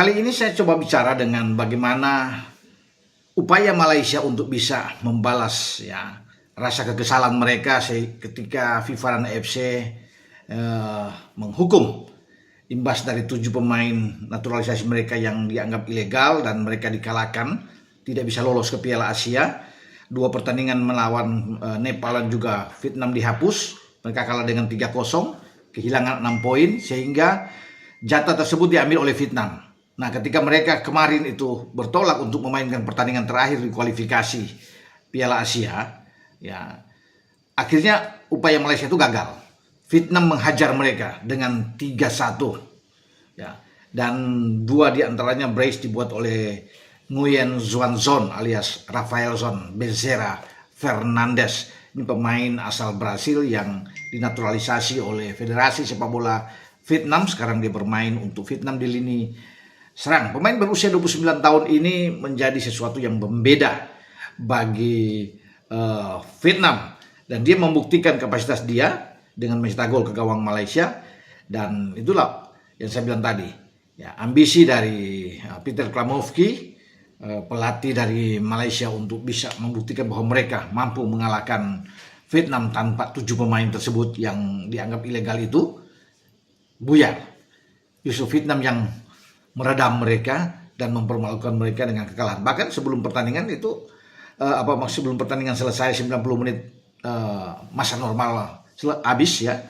Kali ini saya coba bicara dengan bagaimana upaya Malaysia untuk bisa membalas ya rasa kekesalan mereka ketika FIFA dan AFC menghukum imbas dari 7 pemain naturalisasi mereka yang dianggap ilegal dan mereka dikalahkan, tidak bisa lolos ke Piala Asia. 2 pertandingan melawan Nepal dan juga Vietnam dihapus, mereka kalah dengan 3-0, kehilangan 6 poin sehingga jatah tersebut diambil oleh Vietnam. Nah, ketika mereka kemarin itu bertolak untuk memainkan pertandingan terakhir di kualifikasi Piala Asia, ya akhirnya upaya Malaysia itu gagal. Vietnam menghajar mereka dengan 3-1. Ya, dan 2 diantaranya brace dibuat oleh Nguyen Xuan Xuan alias Rafaelson Becerra Fernandes. Ini pemain asal Brasil yang dinaturalisasi oleh Federasi Sepak Bola Vietnam. Sekarang dia bermain untuk Vietnam di lini serang. Pemain berusia 29 tahun ini menjadi sesuatu yang membeda bagi Vietnam, dan dia membuktikan kapasitas dia dengan mencetak gol ke gawang Malaysia. Dan itulah yang saya bilang tadi, ya, ambisi dari Peter Klamovski, pelatih dari Malaysia, untuk bisa membuktikan bahwa mereka mampu mengalahkan Vietnam tanpa 7 pemain tersebut yang dianggap ilegal itu buyar. Justru Vietnam yang meredam mereka dan mempermalukan mereka dengan kekalahan. Bahkan sebelum pertandingan itu sebelum pertandingan selesai 90 menit masa normal habis ya,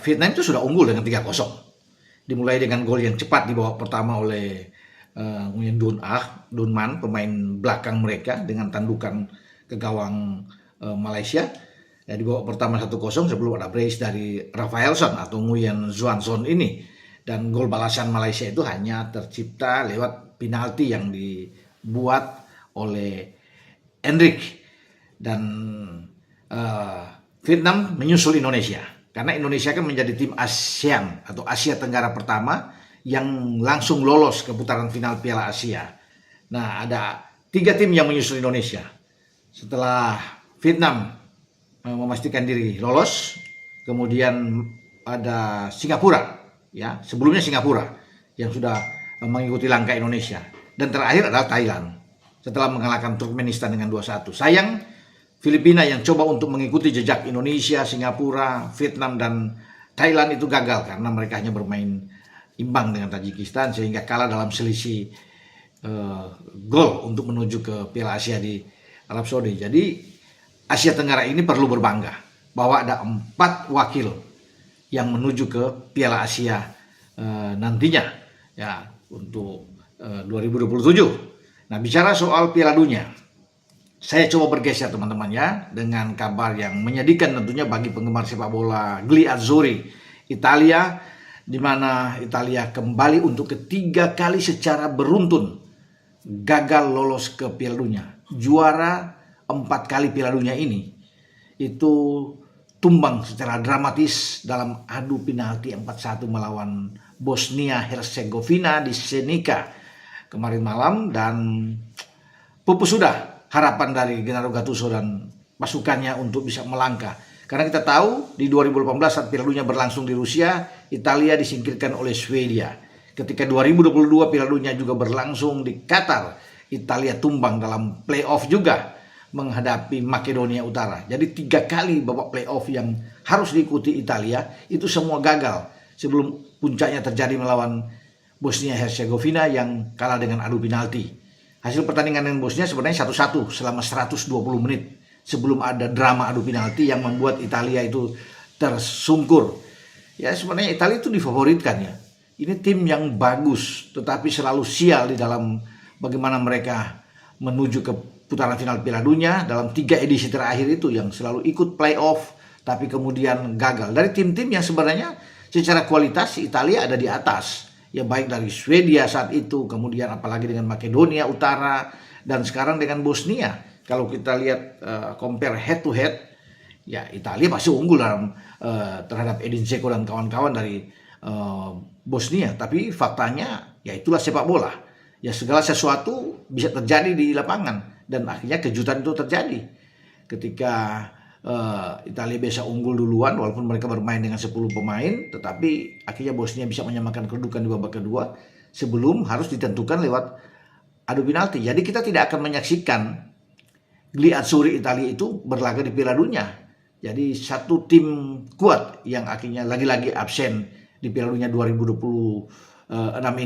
Vietnam itu sudah unggul dengan 3-0. Dimulai dengan gol yang cepat di babak pertama oleh Nguyen Dun Man, pemain belakang mereka, dengan tandukan ke gawang Malaysia. Ya, di babak pertama 1-0 sebelum ada brace dari Rafaelson atau Nguyen Xuan Xuan ini. Dan gol balasan Malaysia itu hanya tercipta lewat penalti yang dibuat oleh Endrick. Dan Vietnam menyusul Indonesia, karena Indonesia kan menjadi tim ASEAN atau Asia Tenggara pertama yang langsung lolos ke putaran final Piala Asia. Nah, ada 3 tim yang menyusul Indonesia. Setelah Vietnam memastikan diri lolos, kemudian ada Singapura. Ya, sebelumnya Singapura yang sudah mengikuti langkah Indonesia, dan terakhir adalah Thailand setelah mengalahkan Turkmenistan dengan 2-1. Sayang, Filipina yang coba untuk mengikuti jejak Indonesia, Singapura, Vietnam dan Thailand itu gagal karena mereka hanya bermain imbang dengan Tajikistan sehingga kalah dalam selisih gol untuk menuju ke Piala Asia di Arab Saudi. Jadi Asia Tenggara ini perlu berbangga bahwa ada 4 wakil yang menuju ke Piala Asia nantinya ya untuk 2027. Nah, bicara soal Piala Dunia, saya coba bergeser teman-teman ya dengan kabar yang menyedihkan tentunya bagi penggemar sepak bola Gli Azzurri Italia, di mana Italia kembali untuk ketiga kali secara beruntun gagal lolos ke Piala Dunia. Juara 4 kali Piala Dunia ini itu tumbang secara dramatis dalam adu penalti 4-1 melawan Bosnia Herzegovina di Senica kemarin malam, dan pupus sudah harapan dari Gennaro Gattuso dan pasukannya untuk bisa melangkah. Karena kita tahu di 2018 saat Piala Dunia berlangsung di Rusia, Italia disingkirkan oleh Swedia. Ketika 2022 Piala Dunia juga berlangsung di Qatar, Italia tumbang dalam playoff juga menghadapi Makedonia Utara. Jadi 3 kali babak playoff yang harus diikuti Italia itu semua gagal sebelum puncaknya terjadi melawan Bosnia Herzegovina yang kalah dengan adu penalti. Hasil pertandingan dengan Bosnia sebenarnya 1-1 selama 120 menit sebelum ada drama adu penalti yang membuat Italia itu tersungkur. Ya, sebenarnya Italia itu difavoritkan ya. Ini tim yang bagus tetapi selalu sial di dalam bagaimana mereka menuju ke putaran final Piala Dunia dalam 3 edisi terakhir itu, yang selalu ikut playoff tapi kemudian gagal. Dari tim-tim yang sebenarnya secara kualitas Italia ada di atas, ya, baik dari Swedia saat itu, kemudian apalagi dengan Makedonia Utara, dan sekarang dengan Bosnia. Kalau kita lihat compare head to head, ya Italia pasti unggul dalam terhadap Edin Dzeko dan kawan-kawan dari Bosnia. Tapi faktanya ya itulah sepak bola, ya segala sesuatu bisa terjadi di lapangan. Dan akhirnya kejutan itu terjadi ketika Italia bisa unggul duluan walaupun mereka bermain dengan 10 pemain, tetapi akhirnya Bosnia bisa menyamakan kedudukan di babak kedua sebelum harus ditentukan lewat adu penalti. Jadi kita tidak akan menyaksikan Gliazzurri Italia itu berlaga di Piala Dunia. Jadi satu tim kuat yang akhirnya lagi-lagi absen di Piala Dunia 2026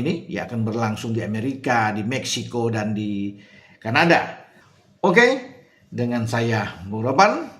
ini ya akan berlangsung di Amerika, di Meksiko, dan di Kanada. Oke, dengan saya Bung Ropan,